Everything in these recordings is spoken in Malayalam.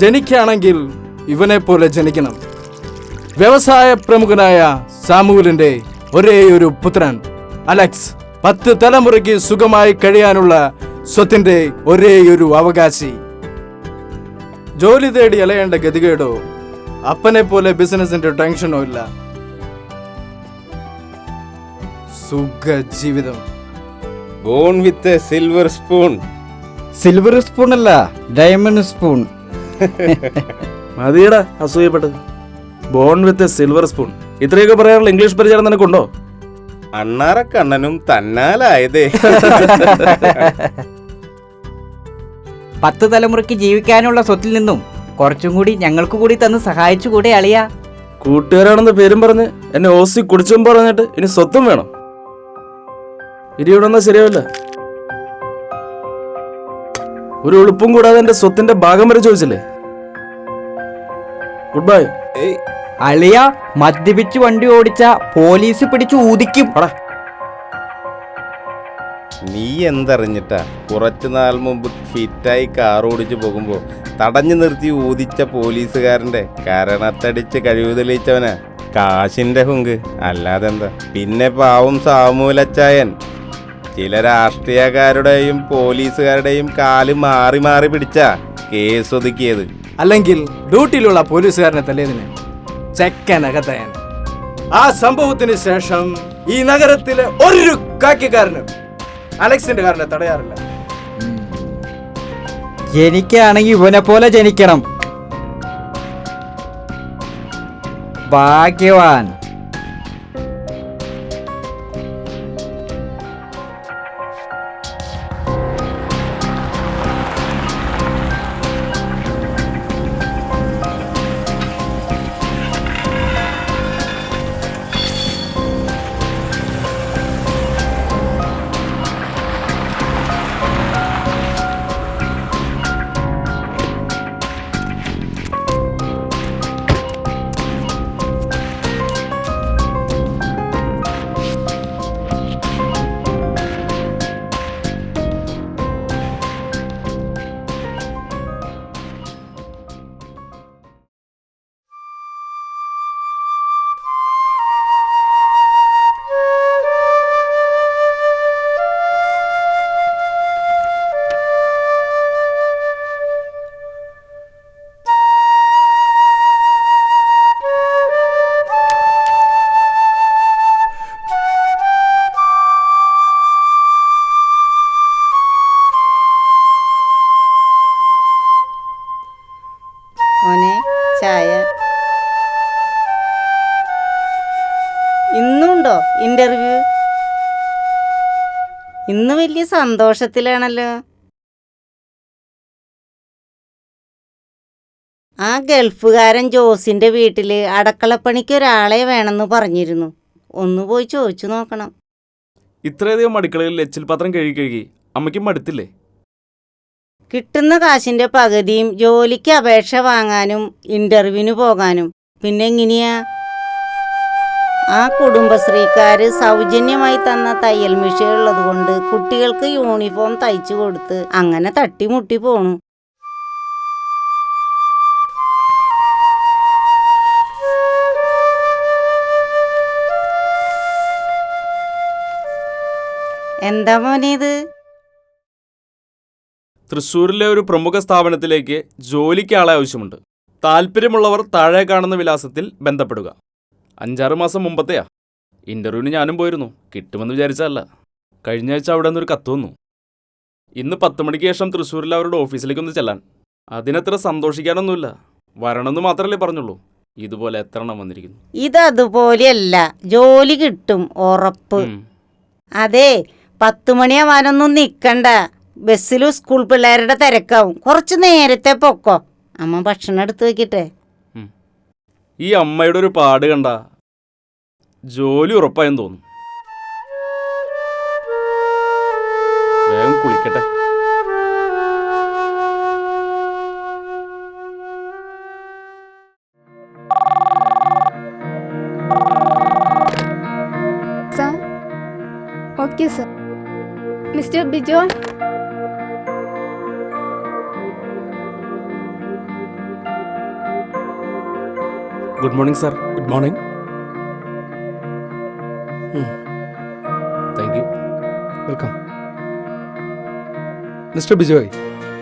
ജനിക്കുകയാണെങ്കിൽ ഇവനെ പോലെ ജനിക്കണം. വ്യവസായ പ്രമുഖനായ സാമുവലിന്റെ ഒരേ ഒരു പുത്രൻ അലക്സ്, 10 തലമുറയ്ക്ക് സുഖമായി കഴിയാനുള്ള സ്വത്തിന്റെ ഒരേയൊരു അവകാശി. ജോലി തേടി അലയേണ്ട ഗതികേടോ അപ്പനെ പോലെ ബിസിനസിന്റെ ടെൻഷനോ ഇല്ല. സുഖ ജീവിതം. Born with silver spoon. Silver spoon അല്ല, ഡയമണ്ട് സ്പൂൺ. മതിയടാ അസൂയപ്പെട്ടത്. Born with silver spoon. ഇത്രയൊക്കെ പറയാനുള്ള ഇംഗ്ലീഷ് പരിചയം നിനക്കുണ്ടോ? അണ്ണാറക്കണ്ണനും തന്നാലായതേ. 10 തലമുറയ്ക്ക് ജീവിക്കാനുള്ള സ്വത്തിൽ നിന്നും കുറച്ചും കൂടി ഞങ്ങൾക്ക് കൂടി തന്ന് സഹായിച്ചുകൂടെ അളിയാ? കൂട്ടുകാരാണെന്ന് പേരും പറഞ്ഞ് എന്നെ ഓസി കുടിച്ചും പറഞ്ഞിട്ട് ഇനി സ്വത്തും വേണം. ഇനി ഇവിടെ ഒന്നും ശരിയാവില്ല. ഒരു എളുപ്പും കൂടാതെ എന്റെ സ്വത്തിന്റെ ഭാഗം വരെ ചോദിച്ചില്ലേ? Good bye. അളിയ മദ്യപിച്ച് വണ്ടി ഓടിച്ച പോലീസ് പിടിച്ച് ഊതിക്കും. നീ എന്തറിഞ്ഞിട്ടാ? കുറച്ചു നാൾ മുമ്പ് ഫിറ്റായി കാർ ഓടിച്ചു പോകുമ്പോ തടഞ്ഞു നിർത്തി ഊതിച്ച പോലീസുകാരന്റെ കരണത്തടിച്ച് കഴിവ് തെളിയിച്ചവനാ. കാശിന്റെ ഹുങ്ക് അല്ലാതെന്താ. പിന്നെ പാവം സാമൂലച്ചായൻ ചില രാഷ്ട്രീയക്കാരുടെയും പോലീസുകാരുടെയും കാല് മാറി മാറി പിടിച്ചാ കേസ് ഒതുക്കിയത്. അല്ലെങ്കിൽ ഡ്യൂട്ടിയിലുള്ള പോലീസുകാരനെ തല്ലിയതിന് ചെക്കനകത്തയൻ. ആ സംഭവത്തിന് ശേഷം ഈ നഗരത്തിലെ ഒരു കാക്കിക്കാരനും അലക്സിന്റെ കാരനെ തടയാറില്ല. എനിക്കാണെങ്കിൽ ഇവനെ പോലെ ജനിക്കണം. ഭാഗ്യവാൻ. മോനെ ചായ. ഇന്നുണ്ടോ ഇന്റർവ്യൂ? ഇന്ന് വലിയ സന്തോഷത്തിലാണല്ലോ. ആ ഗൾഫുകാരൻ ജോസിന്റെ വീട്ടില് അടക്കളപ്പണിക്ക് ഒരാളെ വേണമെന്ന് പറഞ്ഞിരുന്നു. ഒന്ന് പോയി ചോദിച്ചു നോക്കണം. ഇത്രയധികം അടുക്കളയിൽ എച്ചിൽ പാത്രം കഴുകി അമ്മയ്ക്ക് മടുത്തില്ലേ? കിട്ടുന്ന കാശിന്റെ പകുതിയും ജോലിക്ക് അപേക്ഷ വാങ്ങാനും ഇന്റർവ്യൂവിന് പോകാനും. പിന്നെ എങ്ങനെയാ? ആ കുടുംബശ്രീക്കാര് സൗജന്യമായി തന്ന തയ്യൽ മെഷീൻ ഉള്ളത് കൊണ്ട് കുട്ടികൾക്ക് യൂണിഫോം തയ്ച്ചു കൊടുത്ത് അങ്ങനെ തട്ടിമുട്ടി പോണു. എന്താ മോനെ ഇത്? തൃശ്ശൂരിലെ ഒരു പ്രമുഖ സ്ഥാപനത്തിലേക്ക് ജോലിക്ക് ആളെ ആവശ്യമുണ്ട്. താല്പര്യമുള്ളവർ താഴെ കാണുന്ന വിലാസത്തിൽ ബന്ധപ്പെടുക. 5-6 മാസം മുമ്പത്തെയാ. ഇന്റർവ്യൂവിന് ഞാനും പോയിരുന്നു. കിട്ടുമെന്ന് വിചാരിച്ചതല്ല. കഴിഞ്ഞ ആഴ്ച അവിടെ നിന്നൊരു കത്ത് വന്നു. ഇന്ന് 10 മണിക്ക് ശേഷം തൃശ്ശൂരിൽ അവരുടെ ഓഫീസിലേക്കൊന്ന് ചെല്ലാൻ. അതിനത്ര സന്തോഷിക്കാനൊന്നുമില്ല. വരണമെന്ന് മാത്രമല്ലേ പറഞ്ഞുള്ളൂ. ഇതുപോലെ എത്ര എണ്ണം വന്നിരിക്കുന്നു. ഇതതുപോലെയല്ല, ജോലി കിട്ടും ഉറപ്പ്. അതെ, 10 മണിയാവാനൊന്നും നിൽക്കണ്ട. ബസ്സിലും സ്കൂൾ പിള്ളേരുടെ തിരക്കാവും. കുറച്ച് നേരത്തെ പൊക്കോ. അമ്മ ഭക്ഷണം എടുത്തു വെക്കട്ടെ. ഈ അമ്മയുടെ ഒരു പാട് കണ്ട ജോലി ഉറപ്പായെന്ന് തോന്നും. വേഗം കുളിക്കട്ടെ. Sir? Okay, sir. Mr. Bijoy? Good morning sir. Good morning. Thank you. Welcome. Mister Bijoy,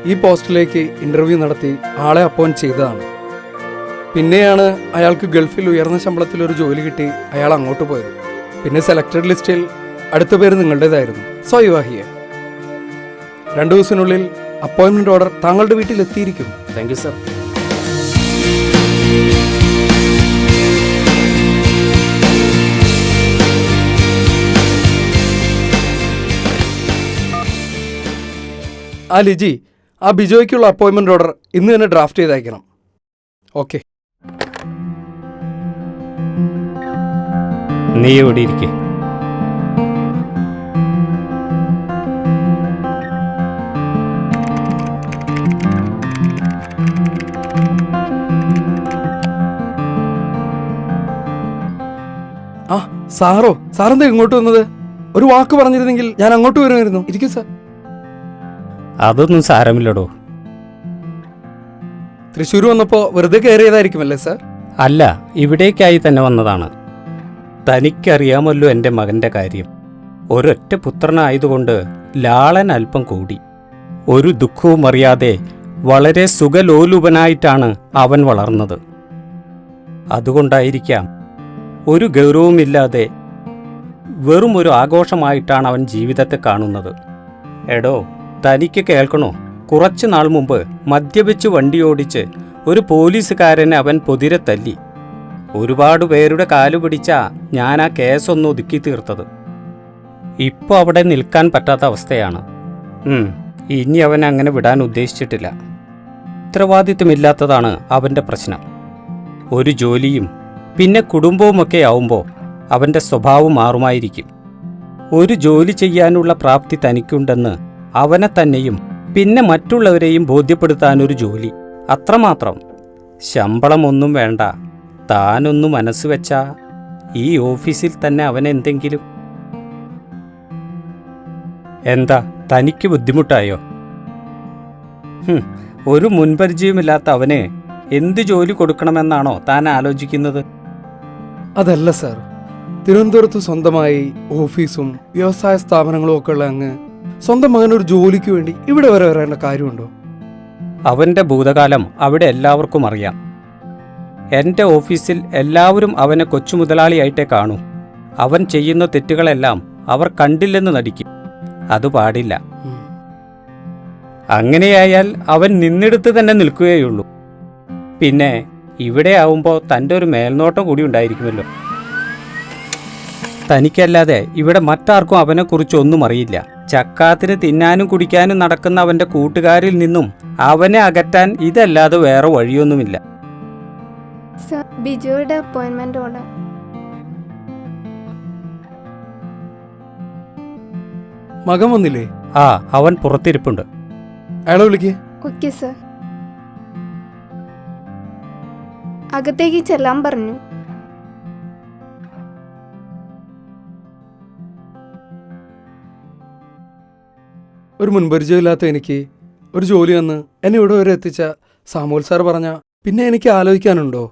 ഈ പോസ്റ്റിലേക്ക് ഇൻ്റർവ്യൂ നടത്തി ആളെ അപ്പോയിൻറ്റ് ചെയ്തതാണ്. പിന്നെയാണ് അയാൾക്ക് ഗൾഫിൽ ഉയർന്ന ശമ്പളത്തിൽ ഒരു ജോലി കിട്ടി അയാൾ അങ്ങോട്ട് പോയത്. പിന്നെ സെലക്ടഡ് ലിസ്റ്റിൽ അടുത്ത പേര് നിങ്ങളുടേതായിരുന്നു. So you are here. 2 ദിവസത്തിനുള്ളിൽ അപ്പോയിൻമെൻറ്റ് ഓർഡർ താങ്കളുടെ വീട്ടിൽ എത്തിയിരിക്കും. Thank you sir. ആ ലിജി, ആ ബിജോയ്ക്കുള്ള അപ്പോയിൻമെൻറ്റ് ഓർഡർ ഇന്ന് തന്നെ ഡ്രാഫ്റ്റ് ചെയ്തയക്കണം. ഓക്കെ. നീ ഇവിടെ ഇരിക്കേ. ആ സാറോ? സാറെന്താ ഇങ്ങോട്ട് വന്നത്? ഒരു വാക്ക് പറഞ്ഞിരുന്നെങ്കിൽ ഞാൻ അങ്ങോട്ട് വരുമായിരുന്നു. ഇരിക്കൂ സാർ. അതൊന്നും സാരമില്ലടോ. തൃശ്ശൂർ വന്നപ്പോൾ വെറുതെ കയറിയതായിരിക്കുമല്ലേ സാർ? അല്ല, ഇവിടേക്കായി തന്നെ വന്നതാണ്. തനിക്കറിയാമല്ലോ എൻ്റെ മകൻ്റെ കാര്യം. ഒരൊറ്റ പുത്രനായതുകൊണ്ട് ലാളൻ അല്പം കൂടി. ഒരു ദുഃഖവും അറിയാതെ വളരെ സുഖലോലുപനായിട്ടാണ് അവൻ വളർന്നത്. അതുകൊണ്ടായിരിക്കാം ഒരു ഗൗരവമില്ലാതെ വെറും ഒരു ആഘോഷമായിട്ടാണ് അവൻ ജീവിതത്തെ കാണുന്നത്. എടോ, തനിക്ക് കേൾക്കണോ? കുറച്ചു നാൾ മുമ്പ് മദ്യപിച്ച് വണ്ടിയോടിച്ച് ഒരു പോലീസുകാരനെ അവൻ പൊതിരെ തല്ലി. ഒരുപാട് പേരുടെ കാലു പിടിച്ചാ ഞാൻ ആ കേസൊന്ന് ഒതുക്കി തീർത്തത്. ഇപ്പോൾ അവിടെ നിൽക്കാൻ പറ്റാത്ത അവസ്ഥയാണ്. ഇനി അവൻ അങ്ങനെ വിടാൻ ഉദ്ദേശിച്ചിട്ടില്ല. ഉത്തരവാദിത്വമില്ലാത്തതാണ് അവൻ്റെ പ്രശ്നം. ഒരു ജോലിയും പിന്നെ കുടുംബവുമൊക്കെ ആവുമ്പോൾ അവൻ്റെ സ്വഭാവം മാറുമായിരിക്കും. ഒരു ജോലി ചെയ്യാനുള്ള പ്രാപ്തി തനിക്കുണ്ടെന്ന് അവനെ തന്നെയും പിന്നെ മറ്റുള്ളവരെയും ബോധ്യപ്പെടുത്താനൊരു ജോലി, അത്രമാത്രം. ശമ്പളമൊന്നും വേണ്ട. താനൊന്നു മനസ്സ് വെച്ചാ ഈ ഓഫീസിൽ തന്നെ അവനെന്തെങ്കിലും. എന്താ, തനിക്ക് ബുദ്ധിമുട്ടായോ? ഒരു മുൻപരിചയമില്ലാത്ത അവന് എന്ത് ജോലി കൊടുക്കണമെന്നാണോ താൻ ആലോചിക്കുന്നത്? അതല്ല സാർ, തിരുവനന്തപുരത്ത് സ്വന്തമായി ഓഫീസും വ്യവസായ സ്ഥാപനങ്ങളും ഒക്കെ ഉള്ള അങ്ങ് സ്വന്തം മകൻ ഒരു ജോലിക്ക് വേണ്ടി ഇവിടെ വരെ വരേണ്ട കാര്യമുണ്ടോ? അവൻ്റെ ഭൂതകാലം അവിടെ എല്ലാവർക്കും അറിയാം. എൻ്റെ ഓഫീസിൽ എല്ലാവരും അവനെ കൊച്ചുമുതലാളിയായിട്ടേ കാണൂ. അവൻ ചെയ്യുന്ന തെറ്റുകളെല്ലാം അവർ കണ്ടില്ലെന്ന് നടിക്കും. അത് പാടില്ല. അങ്ങനെയായാൽ അവൻ നിന്നിടത്ത് തന്നെ നിൽക്കുകയുള്ളൂ. പിന്നെ ഇവിടെ ആവുമ്പോൾ തൻ്റെ ഒരു മേൽനോട്ടം കൂടി ഉണ്ടായിരിക്കുമല്ലോ. തനിക്കല്ലാതെ ഇവിടെ മറ്റാർക്കും അവനെക്കുറിച്ച് ഒന്നും അറിയില്ല. ചക്കാത്തിന് തിന്നാനും കുടിക്കാനും നടക്കുന്ന അവൻ്റെ കൂട്ടുകാരിൽ നിന്നും അവനെ അകറ്റാൻ ഇതല്ലാതെ വേറെ വഴിയൊന്നുമില്ല. Sir, ബിജോയുടെ അപ്പോയിൻമെന്റ് order. മകൻ വന്നില്ലേ? ആ, അവൻ പുറത്തിരിപ്പുണ്ട്. അയാളെ വിളിക്കേ. Okay sir. അകത്തേക്ക് ചെല്ലാൻ പറഞ്ഞു. ഒരു മുൻപരിചയമില്ലാത്ത എനിക്ക് ഒരു ജോലി വന്ന് എന്നെ ഇവിടെ വരെ എത്തിച്ച സാമുവൽ സാർ പറഞ്ഞ പിന്നെ എനിക്ക് ആലോചിക്കാനുണ്ടോ?